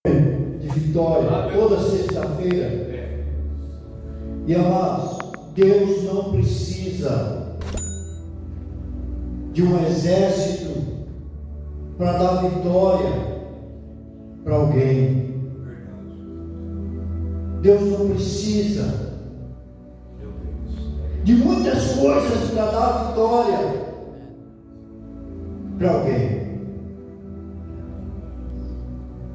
de vitória toda sexta-feira. E amados, Deus não precisa de um exército para dar vitória para alguém. Deus não precisa de muitas coisas para dar vitória para alguém.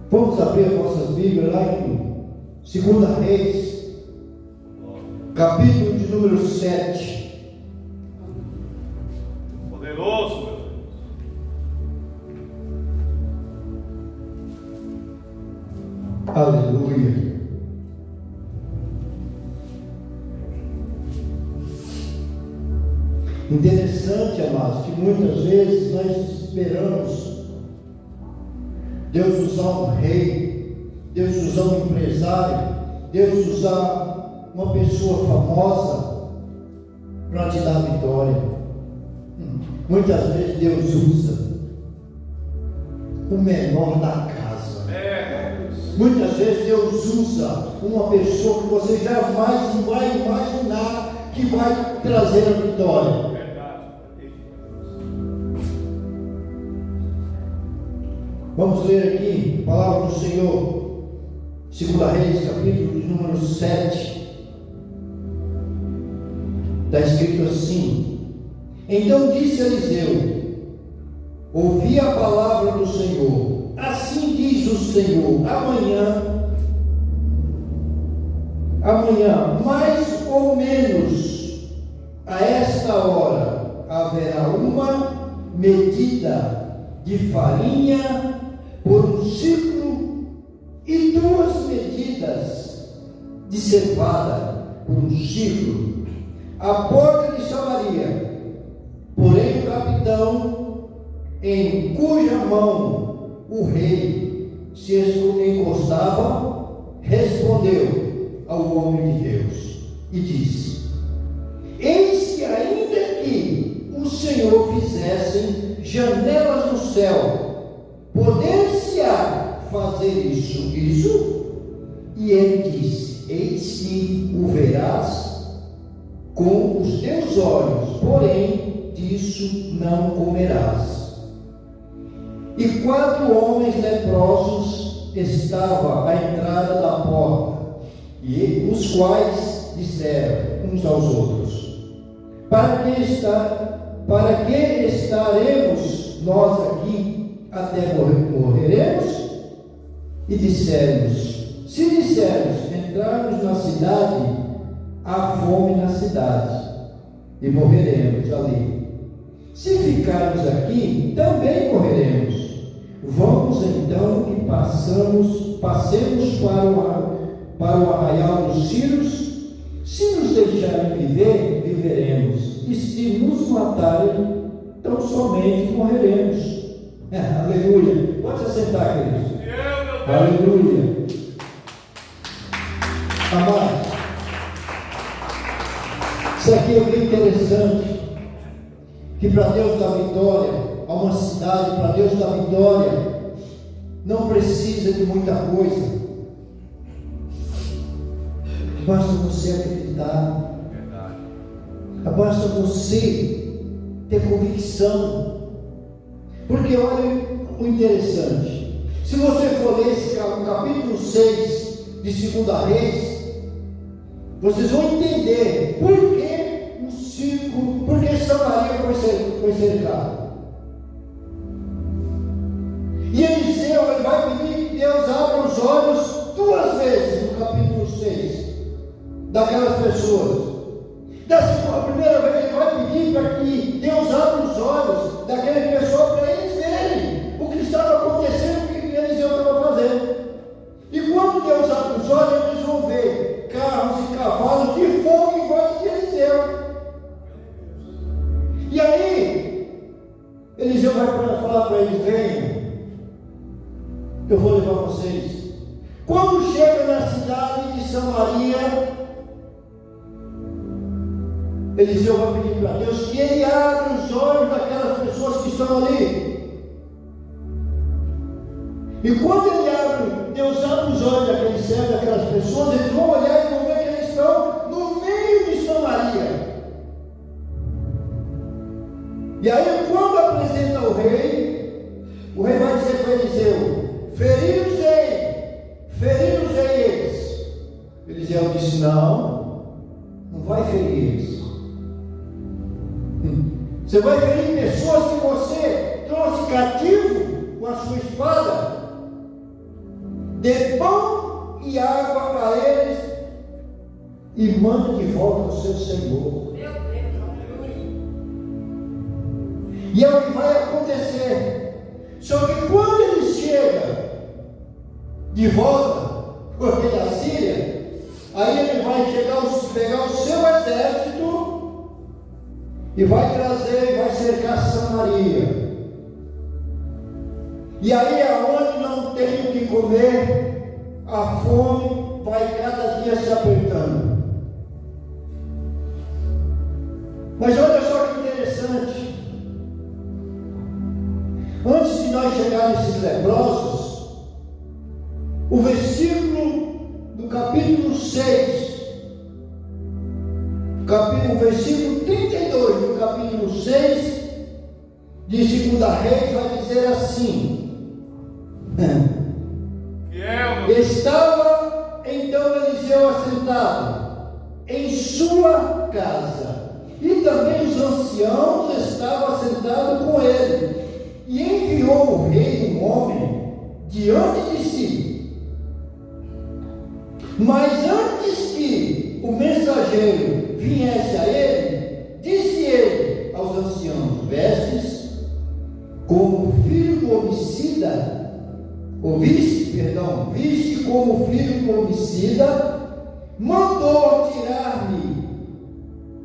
Vamos abrir as nossas Bíblias lá em 2 Reis, capítulo de número 7. Poderoso, meu Deus. Aleluia. Interessante, amados, que muitas vezes nós esperamos Deus usar um rei, Deus usar um empresário, Deus usar uma pessoa famosa para te dar vitória. Muitas vezes Deus usa o menor da casa. Muitas vezes Deus usa uma pessoa que você jamais vai imaginar que vai trazer a vitória. Vamos ler aqui a palavra do Senhor, 2 Reis, capítulo de número 7. Está escrito assim: Então disse Eliseu: ouvi a palavra do Senhor, assim diz o Senhor, amanhã, mais ou menos a esta hora, haverá uma medida de farinha por um ciclo e 2 medidas de cevada por um ciclo à porta de Samaria. Porém o capitão, em cuja mão o rei se encostava, respondeu ao homem de Deus e disse: eis que ainda que o Senhor fizesse janelas no céu, poder-se-á fazer isso? E ele disse: eis que o verás com os teus olhos, porém disso não comerás. E 4 homens leprosos estavam à entrada da porta, e os quais disseram uns aos outros: para que estaremos nós aqui até morreremos? E dissemos: se dissermos entrarmos na cidade, há fome na cidade, e morreremos ali. Se ficarmos aqui, também morreremos. Vamos então e passemos para o arraial dos Círios. Se nos deixarem viver, viveremos, e se nos matarem, tão somente morreremos. Aleluia. Pode se sentar, queridos. Aleluia. Amados, isso aqui é bem interessante, que para Deus dar vitória a uma cidade, para Deus dar vitória, não precisa de muita coisa. Basta você acreditar. Basta você ter convicção. Porque olha o interessante, se você for ler esse capítulo 6 de 2 Reis, vocês vão entender por que Samaria foi cercada. E Eliseu, ele vai pedir que Deus abra os olhos 2 vezes no capítulo 6 daquelas pessoas. A primeira vez ele vai pedir para que Deus abra os olhos daquela pessoa para eles verem o que estava acontecendo, o que Eliseu estava fazendo. E quando Deus abre os olhos, eles vão ver carros e cavalos de fogo em volta de Eliseu. E aí Eliseu vai falar para eles: venham, eu vou levar vocês. Quando chega na cidade de Samaria, Eliseu vai pedir para Deus que ele abra os olhos daquelas pessoas que estão ali. E quando Deus E aí, quando apresenta o rei vai dizer para Eliseu: feri-los-ei eles. Eliseu disse: não vai ferir eles. Você vai ferir pessoas que você trouxe cativo com a sua espada. Dê pão e água para eles e manda de volta ao seu Senhor. E é o que vai acontecer. Só que quando ele chega de volta com o rei da Síria, aí ele vai pegar o seu exército e vai trazer, e vai cercar Samaria. E aí aonde não tem o que comer, a fome vai cada dia se apertando. Mas olha só que interessante. Antes de nós chegar nesses leprosos, o versículo do capítulo 6, o versículo 32 do capítulo 6 de 2 Reis vai dizer assim: estava então Eliseu assentado em sua casa, e também os anciãos estavam assentados com ele, e enviou o rei um homem diante de si. Mas antes que o mensageiro viesse a ele, disse ele aos anciãos: vestes como filho do homicida, viste como filho do homicida, mandou tirar-me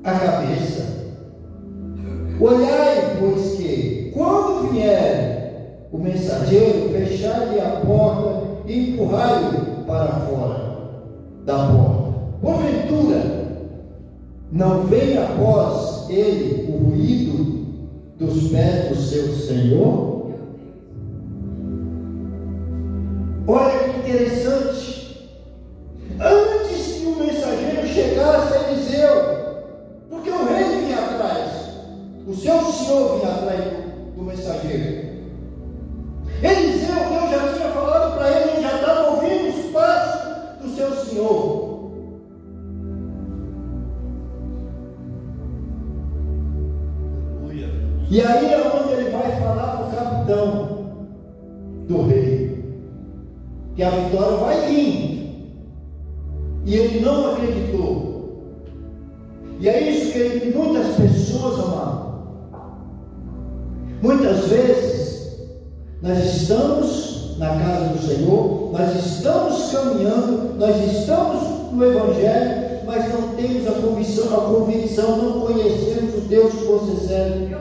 a cabeça. Olhai, pois que, quando vier o mensageiro, fechai-lhe a porta e empurrai-o para fora da porta. Porventura, não vem após ele o ruído dos pés do seu Senhor? Olha que interessante. Antes que o mensageiro chegasse a Eliseu, porque o rei vinha atrás, o seu senhor vinha atrás do mensageiro. Eliseu, Deus já tinha falado para ele, ele já estava ouvindo os passos do seu senhor. E aí é onde ele vai falar para o capitão do rei que a vitória vai vir, e ele não acreditou. E é isso que muitas pessoas, amado, muitas vezes nós estamos na casa do Senhor, nós estamos caminhando, nós estamos no Evangelho, mas não temos a convicção, não conhecemos o Deus que você serve.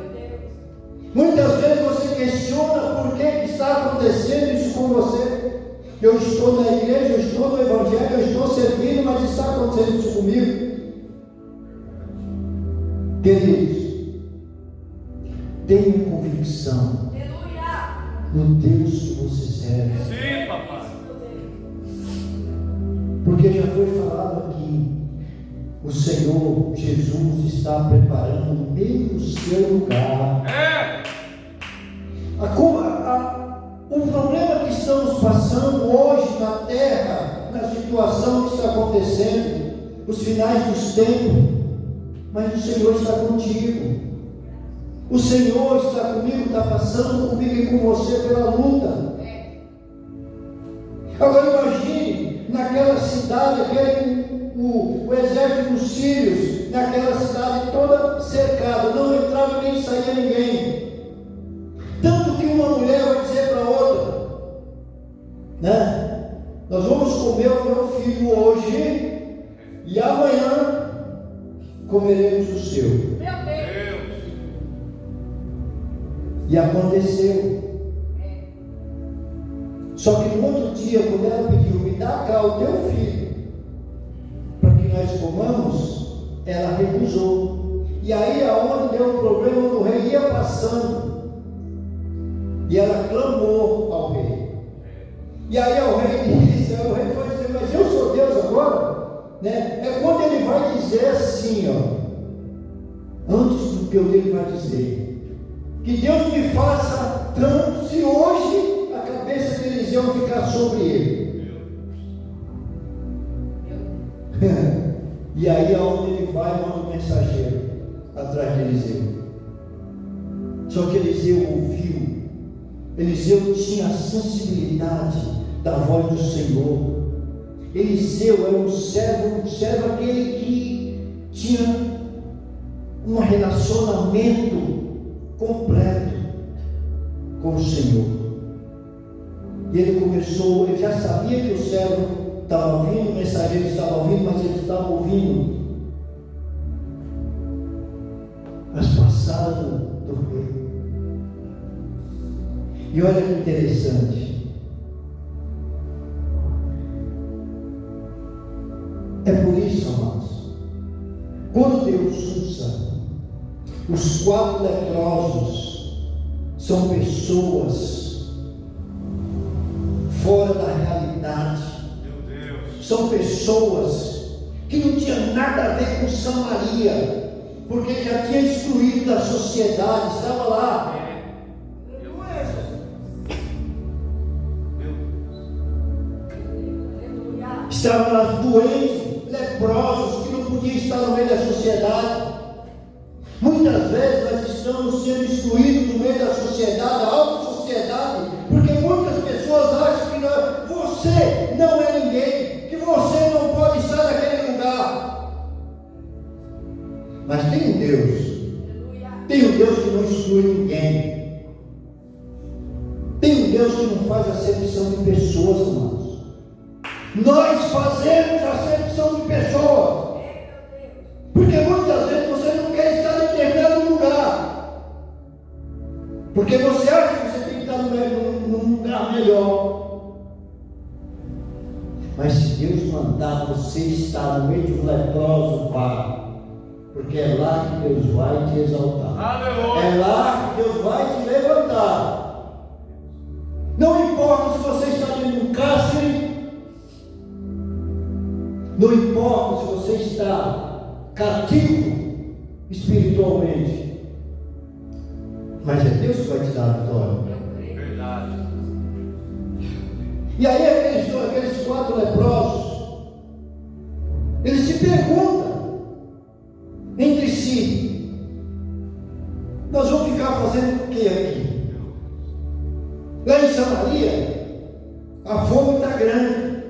Muitas vezes você questiona por que está acontecendo isso com você. Eu estou na igreja, eu estou no Evangelho, eu estou servindo, mas está acontecendo isso comigo. Queridos, tenha convicção no Deus que você serve. Sim, papai. Porque já foi falado aqui, o Senhor Jesus está preparando o meio do seu lugar. O problema que estamos passando hoje na terra, na situação que está acontecendo, os finais dos tempos, mas o Senhor está contigo. O Senhor está comigo, está passando comigo e com você pela luta. Agora imagine, naquela cidade, o exército dos sírios, naquela cidade toda cercada, não entrava nem saía ninguém. Tanto que uma mulher vai dizer para outra, né? Nós vamos comer o meu filho hoje e amanhã comeremos o seu. Meu Deus! E aconteceu. Só que no outro dia, quando ela pediu, me dá cá o teu filho, para que nós comamos, ela recusou. E aí aonde deu o problema, o rei ia passando. E ela clamou ao rei. E aí o rei disse, o rei foi dizer, mas eu sou Deus agora? Né? É quando ele vai dizer assim, ó, antes do que ele vai dizer, que Deus me faça tanto se hoje a cabeça de Eliseu ficar sobre ele. E aí aonde ele vai, manda um mensageiro atrás de Eliseu. Só que Eliseu ouviu. Eliseu tinha a sensibilidade da voz do Senhor. Eliseu era um servo aquele que tinha um relacionamento completo com o Senhor. E ele começou, ele já sabia que o servo estava ouvindo, o mensageiro estava ouvindo, mas ele estava ouvindo as passadas do rei. E olha que interessante, é por isso, amados, quando Deus usa os 4 leprosos, são pessoas fora da realidade, são pessoas que não tinham nada a ver com Samaria, porque já tinha excluído da sociedade, estava lá. Estavam lá doentes, leprosos, que não podiam estar no meio da sociedade. Muitas vezes nós estamos sendo excluídos do meio da sociedade, da alta sociedade, porque muitas pessoas acham que você não é ninguém, que você não pode estar naquele lugar. Mas tem um Deus que não exclui ninguém. Tem um Deus que não faz acepção de pessoas, amados. Nós fazemos acepção de pessoas, porque muitas vezes você não quer estar em determinado lugar, porque você acha que você tem que estar num lugar melhor. Mas se Deus mandar você estar no meio de um leproso, vá, porque é lá que Deus vai te exaltar. Aleluia. É lá que Deus vai te levantar. Não importa se você está dentro de um cárcere, não importa se você está cativo espiritualmente, mas é Deus que vai te dar a vitória. Verdade. E aí aqueles 4 leprosos, eles se perguntam entre si: nós vamos ficar fazendo o que aqui? Lá em Samaria a fome está grande,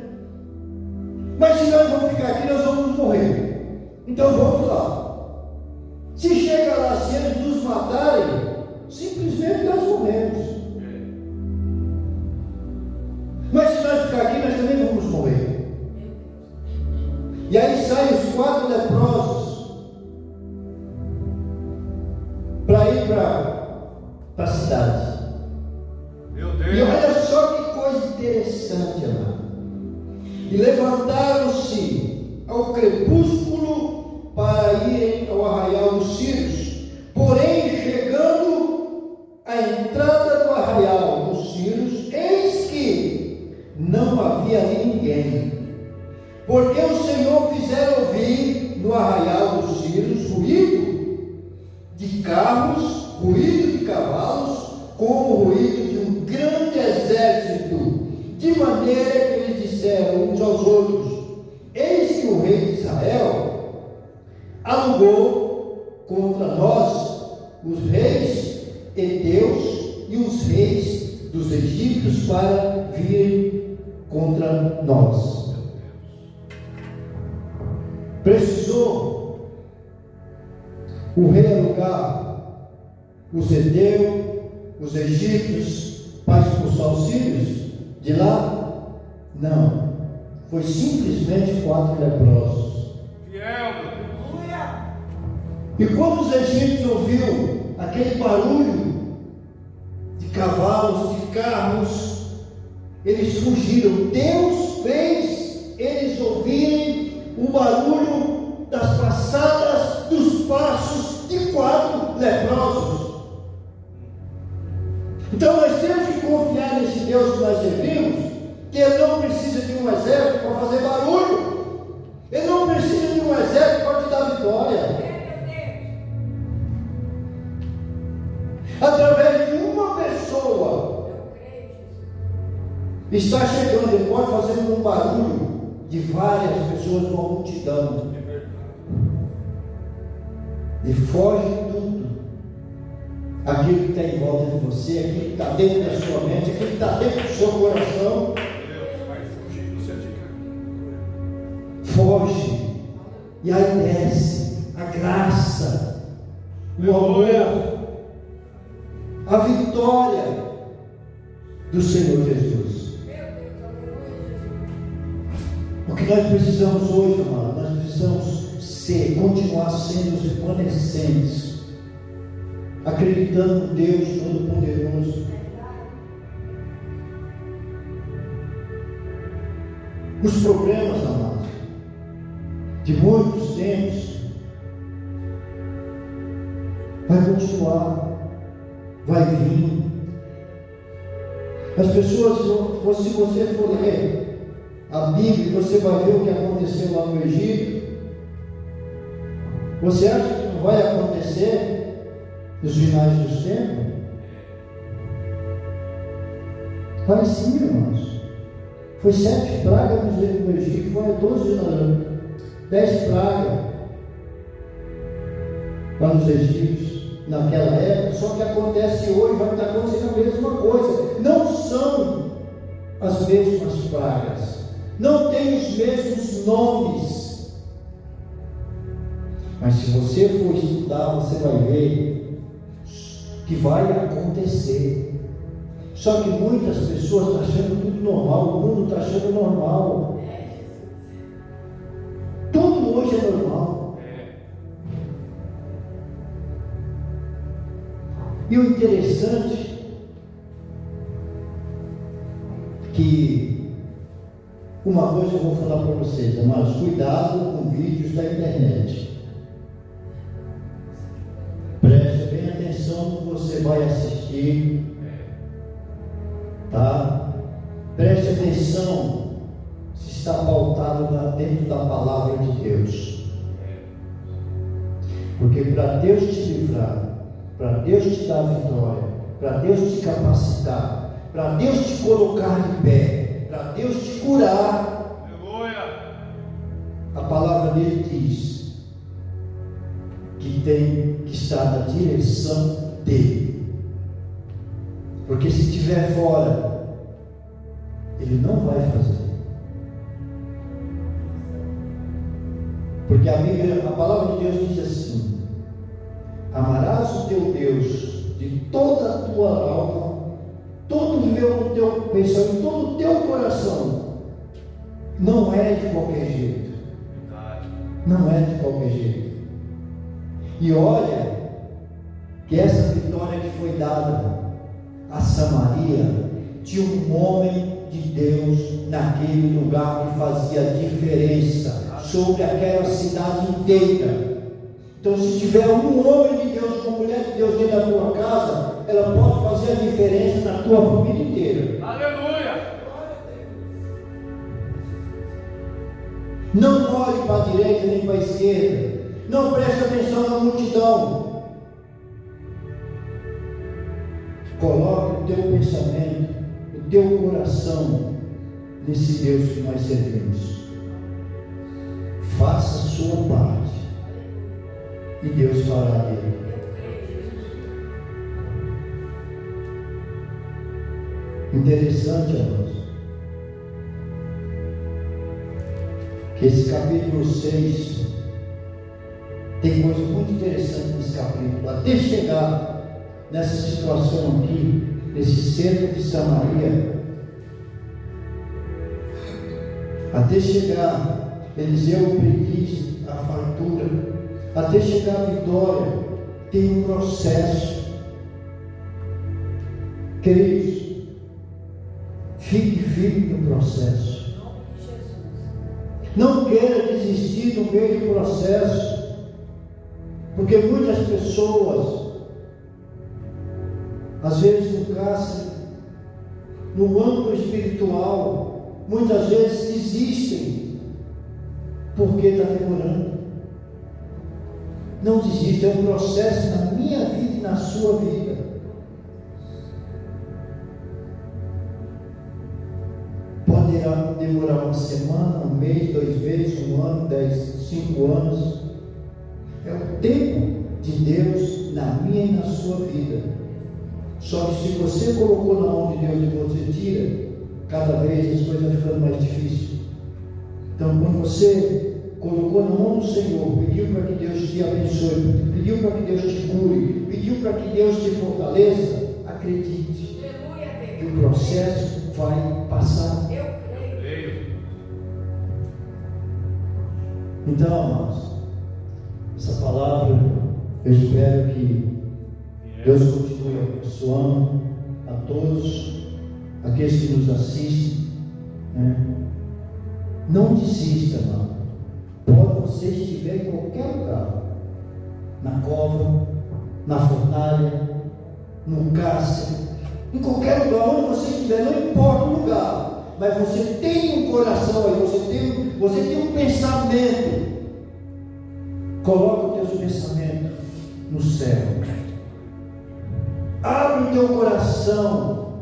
mas se nós vamos ficar aqui, nós vamos morrer. Então vamos lá. Se chega lá, se eles nos matarem, simplesmente nós morremos. Mas se nós ficar aqui, nós também vamos morrer. E aí saem os 4 leprosos para ir para a cidade. Meu Deus. E olha só que coisa interessante, amado. E levantaram-se ao crepúsculo para irem ao arraial dos Círios. Porém, chegando à entrada do arraial dos Círios, eis que não havia ali ninguém, porque o Senhor fizera ouvir no arraial dos Círios ruído de carros, ruído de cavalos, como o ruído de um grande exército, de maneira que eles disseram uns aos outros: eis que o rei de Israel alugou contra nós os reis heteus e os reis dos egípcios para virem contra nós. Precisou o rei alugar os heteus, os egípcios, para expulsar os sírios de lá? Não, foi simplesmente 4 leprosos. E quando os egípcios ouviram aquele barulho de cavalos, de carros, eles fugiram. Deus fez eles ouvirem o barulho das passadas dos passos de 4 leprosos. Então nós temos que confiar nesse Deus que nós servimos, que Ele não precisa de um exército para fazer barulho, Ele não precisa de um exército para te dar vitória. Está chegando, ele pode fazer um barulho de várias pessoas, uma multidão. E foge tudo. Aquilo que está em volta de você, aquilo que está dentro da sua mente, aquilo que está dentro do seu coração. Foge. E aí desce a graça, o amor, a vitória do Senhor Jesus. O que nós precisamos hoje, amado, nós precisamos continuar sendo os remanescentes, acreditando no Deus Todo-Poderoso. Os problemas, amados, de muitos tempos, vai continuar, vai vir. As pessoas, se você for ler a Bíblia, você vai ver o que aconteceu lá no Egito. Você acha que não vai acontecer nos finais dos tempos? Vai sim, irmãos. Foi 7 pragas no Egito, foi 10 pragas lá nos egípcios, naquela época. Só que acontece hoje, vai estar acontecendo a mesma coisa. Não são as mesmas pragas, não tem os mesmos nomes. Mas se você for estudar, você vai ver que vai acontecer. Só que muitas pessoas estão achando tudo normal, o mundo está achando normal. Tudo hoje é normal. E o interessante que uma coisa eu vou falar para vocês, amados, cuidado com vídeos da internet. Preste bem atenção no que você vai assistir, tá? Preste atenção se está pautado dentro da palavra de Deus, porque para Deus te livrar, para Deus te dar vitória, para Deus te capacitar, para Deus te colocar de pé, para Deus te curar, a palavra dele diz que tem que estar na direção dele, porque se estiver fora, ele não vai fazer. Porque a palavra de Deus diz assim: amarás o teu Deus de toda a tua alma, todo o teu pensamento, todo o teu coração. Não é de qualquer jeito. Não é de qualquer jeito. E olha que essa vitória que foi dada a Samaria, tinha um homem de Deus naquele lugar que fazia diferença sobre aquela cidade inteira. Então, se tiver um homem de Deus, uma mulher de Deus dentro da tua casa, ela pode fazer a diferença na tua família inteira. Aleluia! Não olhe para a direita nem para a esquerda. Não preste atenção na multidão. Coloque o teu pensamento, o teu coração nesse Deus que nós servimos. Faça a sua parte e Deus fará dele. Interessante, amados, que esse capítulo 6 tem coisa muito interessante nesse capítulo. Até chegar nessa situação aqui, nesse centro de Samaria, até chegar Eliseu prediz a fartura, até chegar a vitória, tem um processo. Queridos, fique firme no processo. Não queira desistir no meio do processo, porque muitas pessoas, às vezes no caso, no âmbito espiritual, muitas vezes desistem, porque está demorando. Não desista, é um processo na minha vida e na sua vida. demorar uma semana, um mês, 2 meses, 1 ano, 10, 5 anos. É o tempo de Deus na minha e na sua vida. Só que se você colocou na mão de Deus e você tira, cada vez as coisas vão ficando mais difíceis. Então, quando você colocou na mão do Senhor, pediu para que Deus te abençoe, pediu para que Deus te cure, pediu para que Deus te fortaleça, acredite que o processo vai passar. Eu creio. Então, amados, essa palavra, eu espero que Deus continue abençoando a todos aqueles que nos assistem, né? Não desista, amado. Pode você estiver em qualquer lugar, na cova, na fornalha, no cárcere, em qualquer lugar onde você estiver, não importa o lugar, mas você tem um coração aí, você tem um pensamento. Coloca os teus pensamentos no céu. Abre o teu coração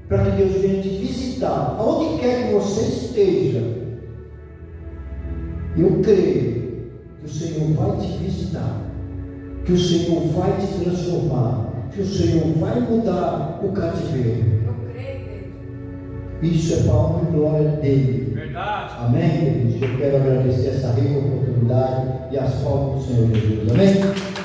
para que Deus venha te visitar, aonde quer que você esteja. Eu creio que o Senhor vai te visitar, que o Senhor vai te transformar, que o Senhor vai mudar o cativeiro. Eu creio, Deus. Isso é para a honra e glória dele. Verdade. Amém, queridos? Eu quero agradecer essa rica oportunidade e as palmas do Senhor Jesus. Amém?